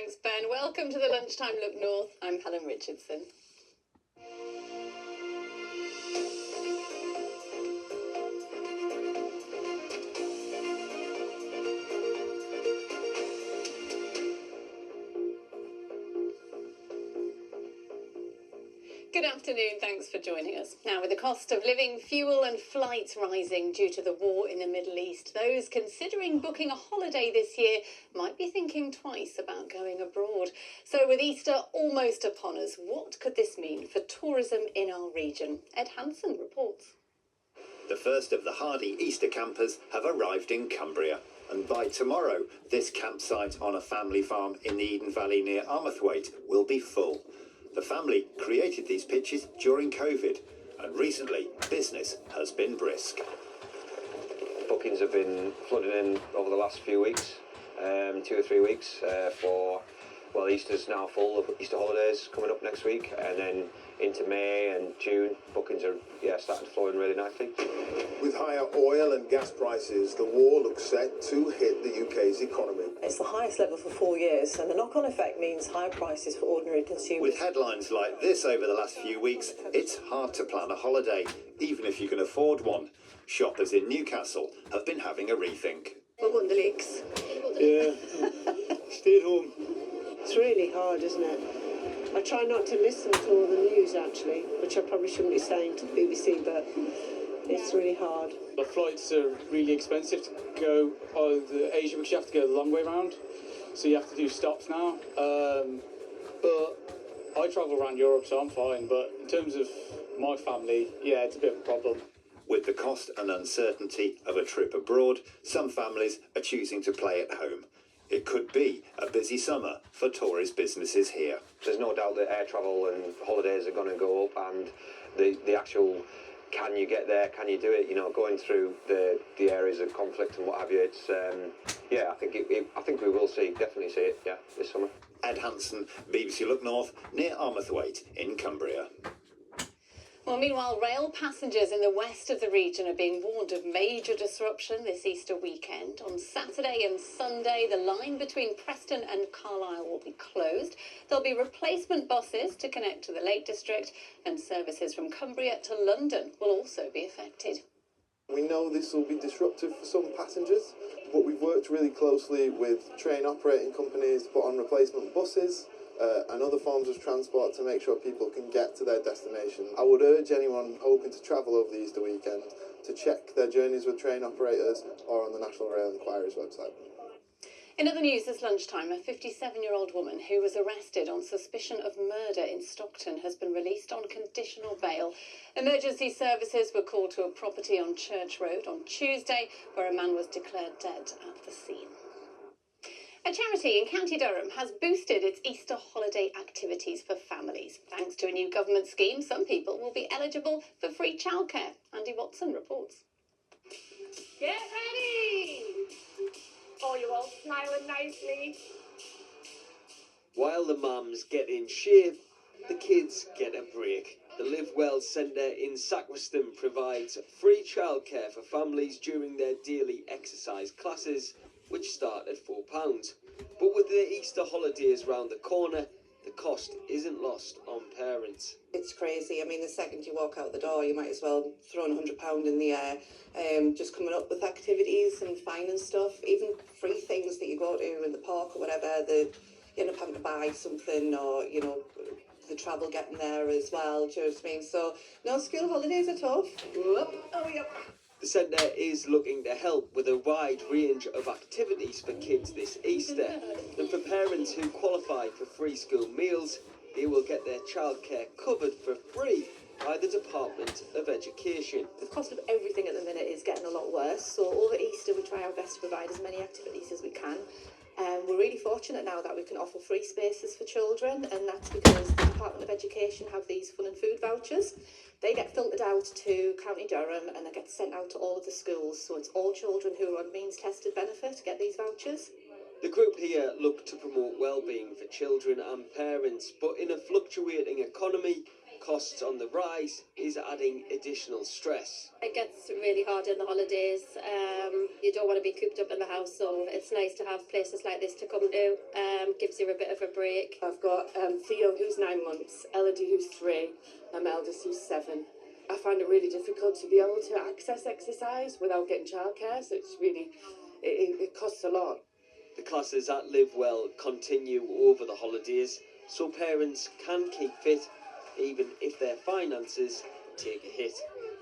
Thanks, Ben. Welcome to the Lunchtime Look North. I'm Helen Richardson. Good afternoon, thanks for joining us. Now, with the cost of living, fuel and flights rising due to the war in the Middle East, those considering booking a holiday this year might be thinking twice about going abroad. So with Easter almost upon us, what could this mean for tourism in our region? Ed Hansen reports. The first of the hardy Easter campers have arrived in Cumbria. And by tomorrow, this campsite on a family farm in the Eden Valley near Armathwaite will be full. The family created these pitches during COVID, and recently business has been brisk. Bookings have been flooding in over the last few weeks, 2 or 3 weeks well, Easter's now full, of Easter holidays coming up next week, and then into May and June, bookings are starting to flow in really nicely. With higher oil and gas prices, the war looks set to hit the UK's economy. It's the highest level for 4 years, and the knock-on effect means higher prices for ordinary consumers. With headlines like this over the last few weeks, it's hard to plan a holiday, even if you can afford one. Shoppers in Newcastle have been having a rethink. We're going to the lakes. Yeah, stay at home. It's really hard, isn't it? I try not to listen to all the news, actually, which I probably shouldn't be saying to the BBC, but it's really hard. The flights are really expensive to go to Asia because you have to go the long way round, so you have to do stops now. But I travel around Europe, so I'm fine. But in terms of my family, yeah, it's a bit of a problem. With the cost and uncertainty of a trip abroad, some families are choosing to play at home. It could be a busy summer for tourist businesses here. There's no doubt that air travel and holidays are going to go up, and the actual can you get there, can you do it, going through the areas of conflict and what have you, it's I think we will definitely see it this summer. Ed Hansen, BBC Look North, near Armathwaite in Cumbria. Well, meanwhile, rail passengers in the west of the region are being warned of major disruption this Easter weekend. On Saturday and Sunday, the line between Preston and Carlisle will be closed. There'll be replacement buses to connect to the Lake District, and services from Cumbria to London will also be affected. We know this will be disruptive for some passengers, but we've worked really closely with train operating companies to put on replacement buses and other forms of transport to make sure people can get to their destination. I would urge anyone hoping to travel over the Easter weekend to check their journeys with train operators or on the National Rail Enquiry's website. In other news this lunchtime, a 57-year-old woman who was arrested on suspicion of murder in Stockton has been released on conditional bail. Emergency services were called to a property on Church Road on Tuesday where a man was declared dead at the scene. A charity in County Durham has boosted its Easter holiday activities for families. Thanks to a new government scheme, some people will be eligible for free childcare. Andy Watson reports. Get ready! Oh, you're all smiling nicely. While the mums get in shape, the kids get a break. The Live Well Centre in Sacriston provides free childcare for families during their daily exercise classes, which start at £4. But with the Easter holidays round the corner, the cost isn't lost on parents. It's crazy. I mean, the second you walk out the door, you might as well throw £100 in the air. Just coming up with activities and finding stuff, even free things that you go to in the park or whatever, you end up having to buy something, or, the travel getting there as well. Do you know what I mean? So, no, school holidays are tough. Oh, yep. The centre is looking to help with a wide range of activities for kids this Easter. And for parents who qualify for free school meals, they will get their childcare covered for free by the Department of Education. The cost of everything at the minute is getting a lot worse, so over Easter we try our best to provide as many activities as we can. We're really fortunate now that we can offer free spaces for children, and that's because the Department of Education have these fun and food vouchers. They get filtered out to County Durham and they get sent out to all of the schools, so it's all children who are on means tested benefit get these vouchers. The group here look to promote well-being for children and parents, but in a fluctuating economy, costs on the rise is adding additional stress. It gets really hard in the holidays. You don't want to be cooped up in the house, so it's nice to have places like this to come to. Gives you a bit of a break. I've got Theo, who's 9 months, Elodie, who's 3, and my eldest, who's 7. I find it really difficult to be able to access exercise without getting childcare, so it's really, it costs a lot. The classes at Live Well continue over the holidays, so parents can keep fit even if their finances take a hit.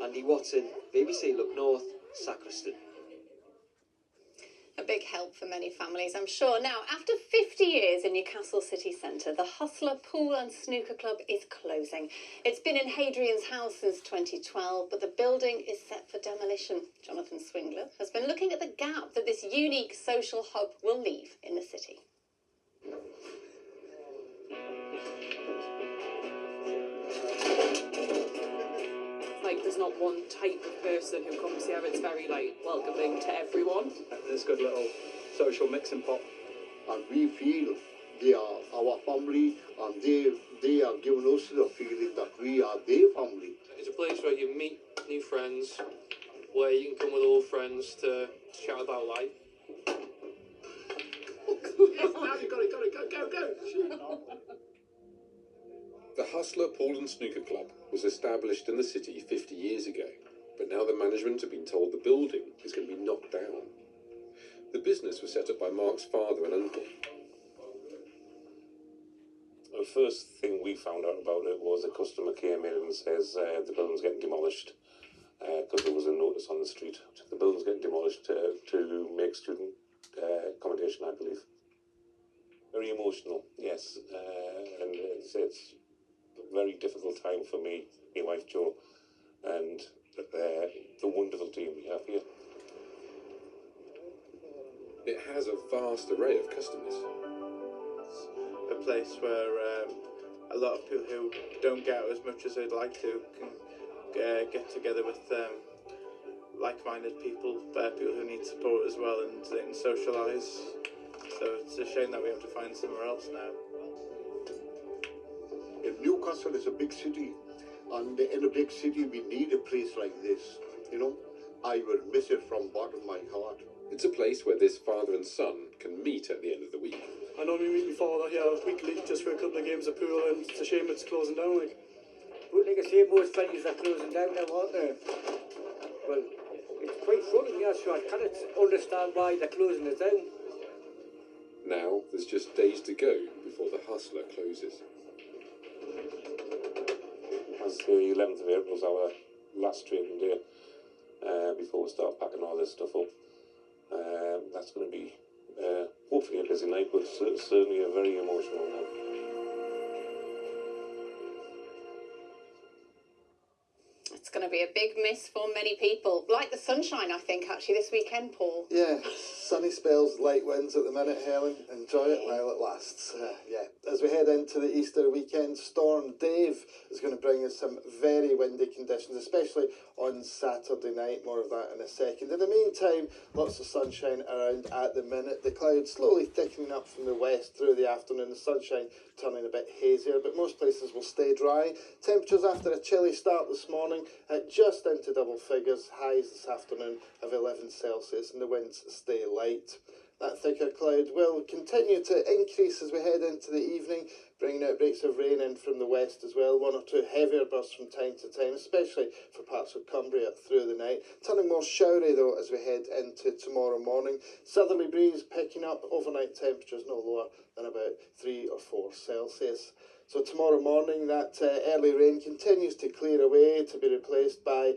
Andy Watson, BBC Look North, Sacriston. A big help for many families, I'm sure. Now, after 50 years in Newcastle city centre, the Hustler Pool and Snooker Club is closing. It's been in Hadrian's house since 2012, but the building is set for demolition. Jonathan Swingler has been looking at the gap that this unique social hub will leave in the city. Like, there's not one type of person who comes here. It's very, like, welcoming to everyone. There's a good little social mixing pot. And we feel they are our family, and they are giving us the feeling that we are their family. It's a place where you meet new friends, where you can come with old friends to chat about life. Yes, now you got it, go. Shoot. The Hustler Pool and Snooker Club was established in the city 50 years ago, but now the management have been told the building is going to be knocked down. The business was set up by Mark's father and uncle. The first thing we found out about it was a customer came in and says the building's getting demolished because there was a notice on the street. The building's getting demolished to make student accommodation, I believe. Very emotional, yes, and it's a very difficult time for me, my wife Jo, and the wonderful team we have here. It has a vast array of customers. A place where a lot of people who don't get out as much as they'd like to can get together with like-minded people, people who need support as well, and they can socialise. So it's a shame that we have to find somewhere else now. Newcastle is a big city, and in a big city we need a place like this. You know, I will miss it from bottom of my heart. It's a place where this father and son can meet at the end of the week. I normally meet my father here weekly just for a couple of games of pool, and it's a shame it's closing down. But like I say, most venues are closing down now, aren't they? Well, it's quite funny, yeah, so I cannot understand why they're closing it down. Now there's just days to go before the Hustler closes. As the 11th of April is our last trading day before we start packing all this stuff up. That's going to be hopefully a busy night, but certainly a very emotional one. It's going to be a big miss for many people. Like the sunshine, I think, actually, this weekend, Paul. Yeah, sunny spells, light winds at the minute, Helen. Enjoy it while it lasts. As we head into the Easter weekend, Storm Dave is going to bring us some very windy conditions, especially on Saturday night. More of that in a second. In the meantime, lots of sunshine around at the minute. The clouds slowly thickening up from the west through the afternoon. The sunshine turning a bit hazier, but most places will stay dry. Temperatures after a chilly start this morning at just into double figures. Highs this afternoon of 11 Celsius, and the winds stay light. That thicker cloud will continue to increase as we head into the evening, bringing outbreaks of rain in from the west as well. 1 or 2 heavier bursts from time to time, especially for parts of Cumbria through the night. Turning more showery though as we head into tomorrow morning. Southerly breeze picking up, overnight temperatures no lower than about 3 or 4 Celsius. So tomorrow morning, that early rain continues to clear away, to be replaced by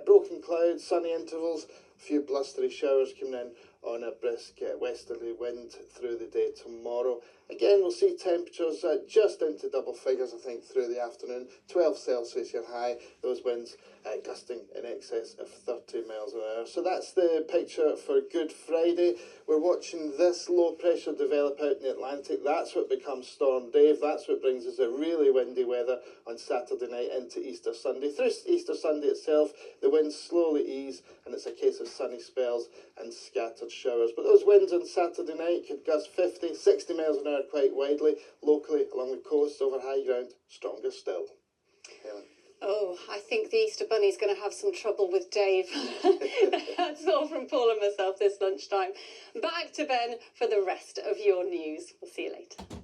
broken clouds, sunny intervals, a few blustery showers coming in on a brisk westerly wind through the day tomorrow. Again, we'll see temperatures just into double figures, I think, through the afternoon. 12 Celsius your high, those winds gusting in excess of 30 miles an hour. So that's the picture for Good Friday. We're watching this low pressure develop out in the Atlantic. That's what becomes Storm Dave. That's what brings us a really windy weather on Saturday night into Easter Sunday. Through Easter Sunday itself, the winds slowly ease, and it's a case of sunny spells and scattered showers. But those winds on Saturday night could gust 50, 60 miles an hour quite widely, locally along the coast, over high ground, stronger still. Oh, I think the Easter Bunny's going to have some trouble with Dave. That's all from Paul and myself this lunchtime. Back to Ben for the rest of your news. We'll see you later.